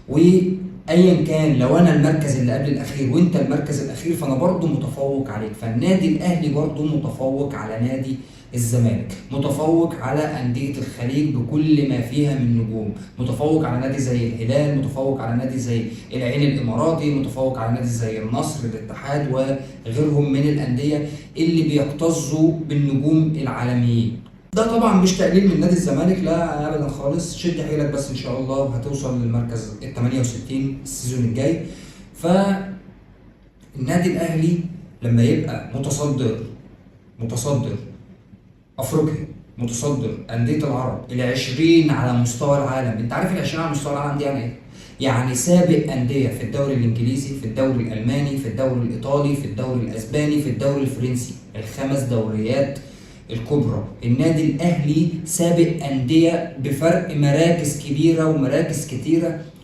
وايا كان لو انا المركز اللي قبل الاخير وانت المركز الاخير فانا برضو متفوق عليك. فالنادي الاهلي برضو متفوق على نادي الزمالك، متفوق على انديه الخليج بكل ما فيها من نجوم، متفوق على نادي زي الهلال، متفوق على نادي زي العين الاماراتي، متفوق على نادي زي النصر، الاتحاد وغيرهم من الانديه اللي بيكتظوا بالنجوم العالميين. ده طبعا مش تقليل من نادي الزمالك، لا ابدا خالص، شد حيلك بس ان شاء الله هتوصل للمركز ال 68 السيزون الجاي. فالنادي الاهلي لما يبقى متصدر افريقيا، متصدر انديه العرب، ال20 على مستوى العالم. انت عارف ال20 على مستوى العالم دي يعني ايه؟ يعني سابق انديه في الدوري الانجليزي، في الدوري الالماني، في الدوري الايطالي، في الدوري الاسباني، في الدوري الفرنسي، الخمس دوريات الكبرى. النادي الاهلي سابق انديه بفرق مراكز كبيره ومراكز كتيره